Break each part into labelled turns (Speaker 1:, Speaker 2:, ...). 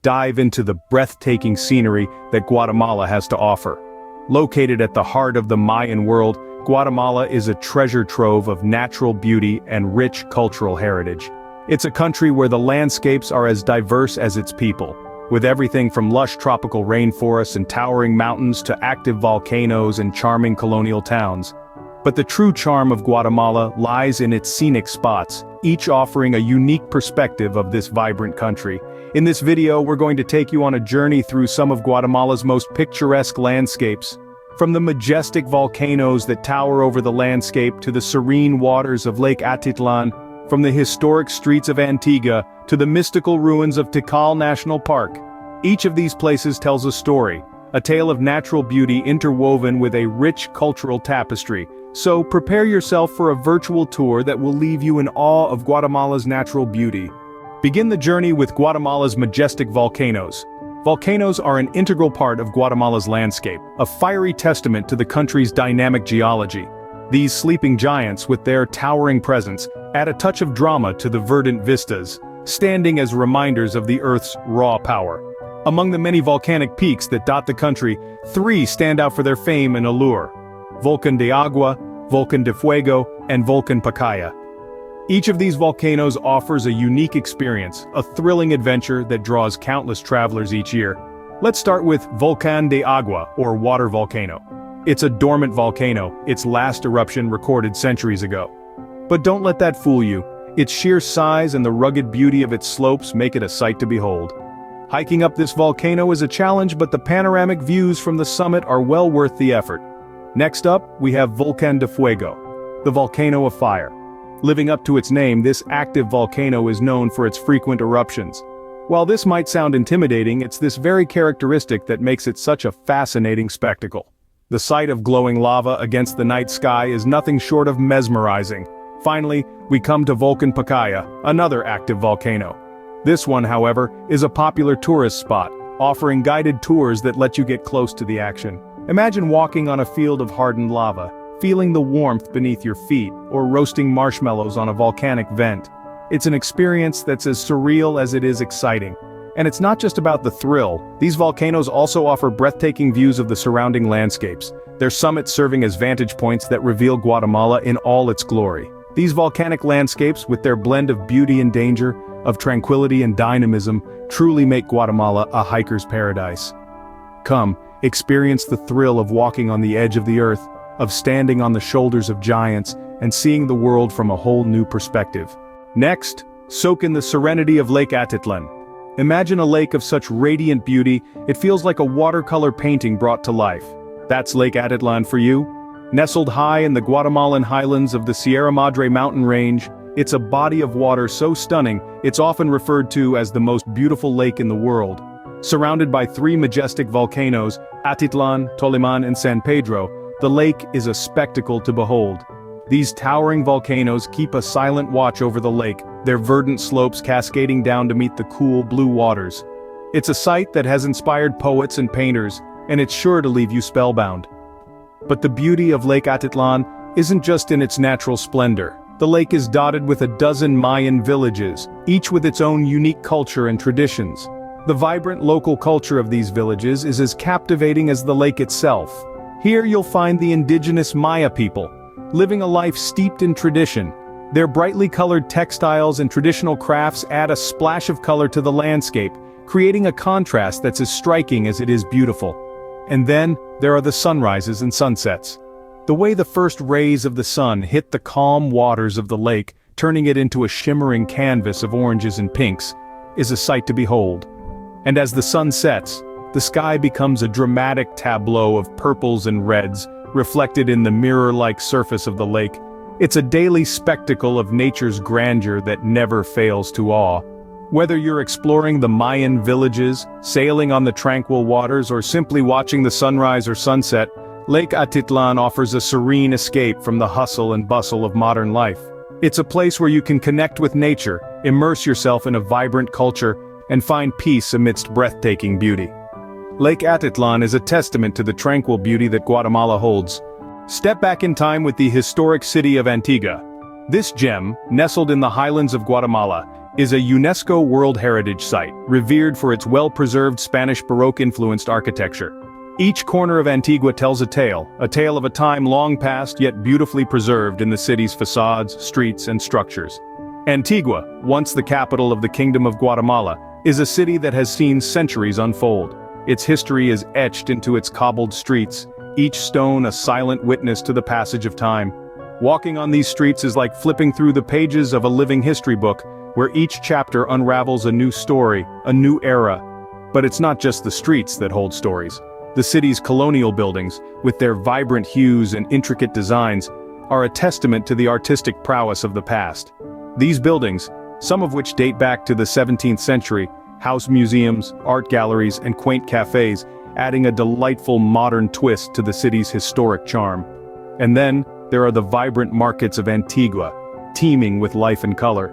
Speaker 1: dive into the breathtaking scenery that Guatemala has to offer. Located at the heart of the Mayan world, Guatemala is a treasure trove of natural beauty and rich cultural heritage. It's a country where the landscapes are as diverse as its people, with everything from lush tropical rainforests and towering mountains to active volcanoes and charming colonial towns. But the true charm of Guatemala lies in its scenic spots, each offering a unique perspective of this vibrant country. In this video, we're going to take you on a journey through some of Guatemala's most picturesque landscapes. From the majestic volcanoes that tower over the landscape to the serene waters of Lake Atitlan, from the historic streets of Antigua to the mystical ruins of Tikal National Park. Each of these places tells a story, a tale of natural beauty interwoven with a rich cultural tapestry. So prepare yourself for a virtual tour that will leave you in awe of Guatemala's natural beauty. Begin the journey with Guatemala's majestic volcanoes. Volcanoes are an integral part of Guatemala's landscape, a fiery testament to the country's dynamic geology. These sleeping giants, with their towering presence, add a touch of drama to the verdant vistas, standing as reminders of the Earth's raw power. Among the many volcanic peaks that dot the country, 3 stand out for their fame and allure: Volcán de Agua, Volcán de Fuego, and Volcán Pacaya. Each of these volcanoes offers a unique experience, a thrilling adventure that draws countless travelers each year. Let's start with Volcán de Agua, or water volcano. It's a dormant volcano, its last eruption recorded centuries ago. But don't let that fool you. Its sheer size and the rugged beauty of its slopes make it a sight to behold. Hiking up this volcano is a challenge, but the panoramic views from the summit are well worth the effort. Next up, we have Volcán de Fuego, the volcano of fire. Living up to its name, this active volcano is known for its frequent eruptions. While this might sound intimidating, it's this very characteristic that makes it such a fascinating spectacle. The sight of glowing lava against the night sky is nothing short of mesmerizing. Finally, we come to Volcán Pacaya, another active volcano. This one, however, is a popular tourist spot, offering guided tours that let you get close to the action. Imagine walking on a field of hardened lava, feeling the warmth beneath your feet, or roasting marshmallows on a volcanic vent. It's an experience that's as surreal as it is exciting. And it's not just about the thrill. These volcanoes also offer breathtaking views of the surrounding landscapes, their summits serving as vantage points that reveal Guatemala in all its glory. These volcanic landscapes, with their blend of beauty and danger, of tranquility and dynamism, truly make Guatemala a hiker's paradise. Come, experience the thrill of walking on the edge of the earth, of standing on the shoulders of giants, and seeing the world from a whole new perspective. Next, soak in the serenity of Lake Atitlan. Imagine a lake of such radiant beauty, it feels like a watercolor painting brought to life. That's Lake Atitlan for you. Nestled high in the Guatemalan highlands of the Sierra Madre mountain range, it's a body of water so stunning, it's often referred to as the most beautiful lake in the world. Surrounded by 3 majestic volcanoes, Atitlan, Toliman, and San Pedro, the lake is a spectacle to behold. These towering volcanoes keep a silent watch over the lake, their verdant slopes cascading down to meet the cool blue waters. It's a sight that has inspired poets and painters, and it's sure to leave you spellbound. But the beauty of Lake Atitlan isn't just in its natural splendor. The lake is dotted with a dozen Mayan villages, each with its own unique culture and traditions. The vibrant local culture of these villages is as captivating as the lake itself. Here you'll find the indigenous Maya people, living a life steeped in tradition. Their brightly colored textiles and traditional crafts add a splash of color to the landscape, creating a contrast that's as striking as it is beautiful. And then, there are the sunrises and sunsets. The way the first rays of the sun hit the calm waters of the lake, turning it into a shimmering canvas of oranges and pinks, is a sight to behold. And as the sun sets, the sky becomes a dramatic tableau of purples and reds, reflected in the mirror-like surface of the lake. It's a daily spectacle of nature's grandeur that never fails to awe. Whether you're exploring the Mayan villages, sailing on the tranquil waters, or simply watching the sunrise or sunset, Lake Atitlan offers a serene escape from the hustle and bustle of modern life. It's a place where you can connect with nature, immerse yourself in a vibrant culture, and find peace amidst breathtaking beauty. Lake Atitlan is a testament to the tranquil beauty that Guatemala holds. Step back in time with the historic city of Antigua. This gem, nestled in the highlands of Guatemala, is a UNESCO World Heritage Site, revered for its well-preserved Spanish Baroque-influenced architecture. Each corner of Antigua tells a tale of a time long past yet beautifully preserved in the city's facades, streets, and structures. Antigua, once the capital of the Kingdom of Guatemala, is a city that has seen centuries unfold. Its history is etched into its cobbled streets, each stone a silent witness to the passage of time. Walking on these streets is like flipping through the pages of a living history book, where each chapter unravels a new story, a new era. But it's not just the streets that hold stories. The city's colonial buildings, with their vibrant hues and intricate designs, are a testament to the artistic prowess of the past. These buildings, some of which date back to the 17th century, house museums, art galleries, and quaint cafes, adding a delightful modern twist to the city's historic charm. And then, there are the vibrant markets of Antigua, teeming with life and color.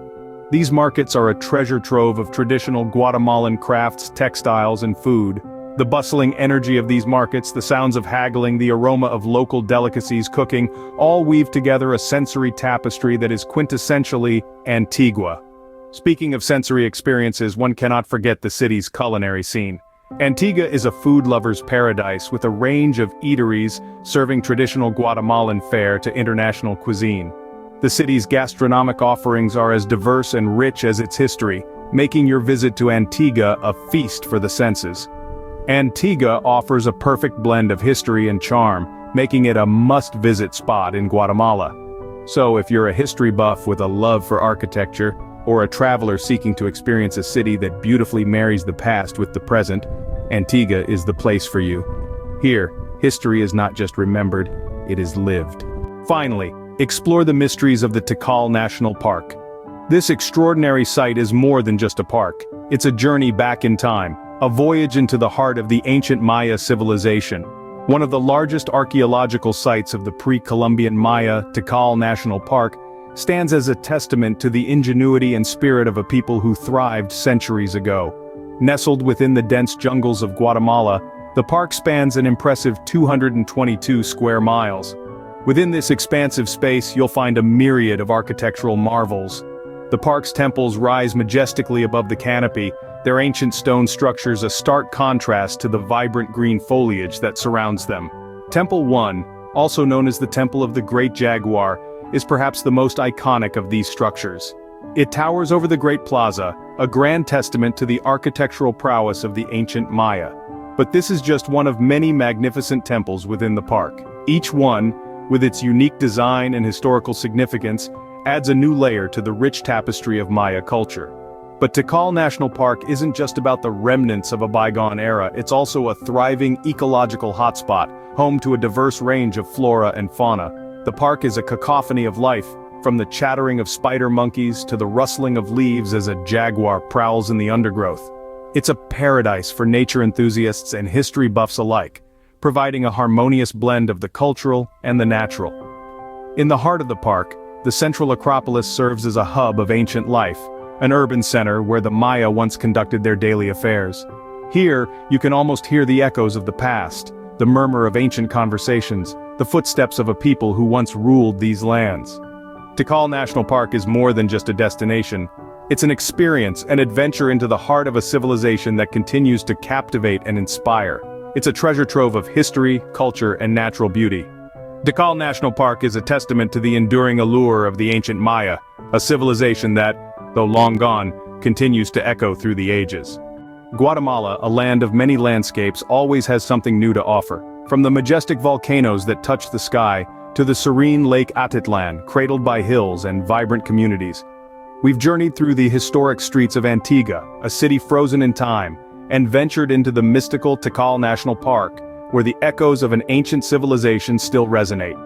Speaker 1: These markets are a treasure trove of traditional Guatemalan crafts, textiles, and food. The bustling energy of these markets, the sounds of haggling, the aroma of local delicacies cooking, all weave together a sensory tapestry that is quintessentially Antigua. Speaking of sensory experiences, one cannot forget the city's culinary scene. Antigua is a food lover's paradise with a range of eateries serving traditional Guatemalan fare to international cuisine. The city's gastronomic offerings are as diverse and rich as its history, making your visit to Antigua a feast for the senses. Antigua offers a perfect blend of history and charm, making it a must-visit spot in Guatemala. So if you're a history buff with a love for architecture, or a traveler seeking to experience a city that beautifully marries the past with the present, Antigua is the place for you. Here, history is not just remembered, it is lived. Finally, explore the mysteries of the Tikal National Park. This extraordinary site is more than just a park. It's a journey back in time, a voyage into the heart of the ancient Maya civilization. One of the largest archaeological sites of the pre-Columbian Maya, Tikal National Park, stands as a testament to the ingenuity and spirit of a people who thrived centuries ago. Nestled within the dense jungles of Guatemala, the park spans an impressive 222 square miles. Within this expansive space, you'll find a myriad of architectural marvels. The park's temples rise majestically above the canopy, their ancient stone structures a stark contrast to the vibrant green foliage that surrounds them. Temple 1, also known as the Temple of the Great Jaguar, is perhaps the most iconic of these structures. It towers over the Great Plaza, a grand testament to the architectural prowess of the ancient Maya. But this is just one of many magnificent temples within the park. Each one, with its unique design and historical significance, adds a new layer to the rich tapestry of Maya culture. But Tikal National Park isn't just about the remnants of a bygone era, it's also a thriving ecological hotspot, home to a diverse range of flora and fauna. The park is a cacophony of life, from the chattering of spider monkeys to the rustling of leaves as a jaguar prowls in the undergrowth. It's a paradise for nature enthusiasts and history buffs alike, providing a harmonious blend of the cultural and the natural. In the heart of the park, the central Acropolis serves as a hub of ancient life, an urban center where the Maya once conducted their daily affairs. Here, you can almost hear the echoes of the past, the murmur of ancient conversations, the footsteps of a people who once ruled these lands. Tikal National Park is more than just a destination. It's an experience, an adventure into the heart of a civilization that continues to captivate and inspire. It's a treasure trove of history, culture, and natural beauty. Tikal National Park is a testament to the enduring allure of the ancient Maya, a civilization that, though long gone, continues to echo through the ages. Guatemala, a land of many landscapes, always has something new to offer. From the majestic volcanoes that touch the sky, to the serene Lake Atitlan, cradled by hills and vibrant communities. We've journeyed through the historic streets of Antigua, a city frozen in time, and ventured into the mystical Tikal National Park, where the echoes of an ancient civilization still resonate.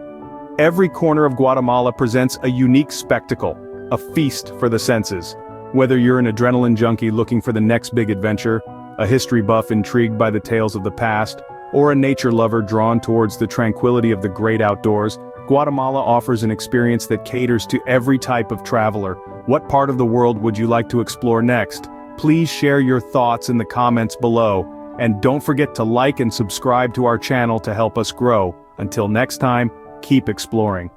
Speaker 1: Every corner of Guatemala presents a unique spectacle, a feast for the senses. Whether you're an adrenaline junkie looking for the next big adventure, a history buff intrigued by the tales of the past, or a nature lover drawn towards the tranquility of the great outdoors, Guatemala offers an experience that caters to every type of traveler. What part of the world would you like to explore next? Please share your thoughts in the comments below, and don't forget to like and subscribe to our channel to help us grow. Until next time, keep exploring.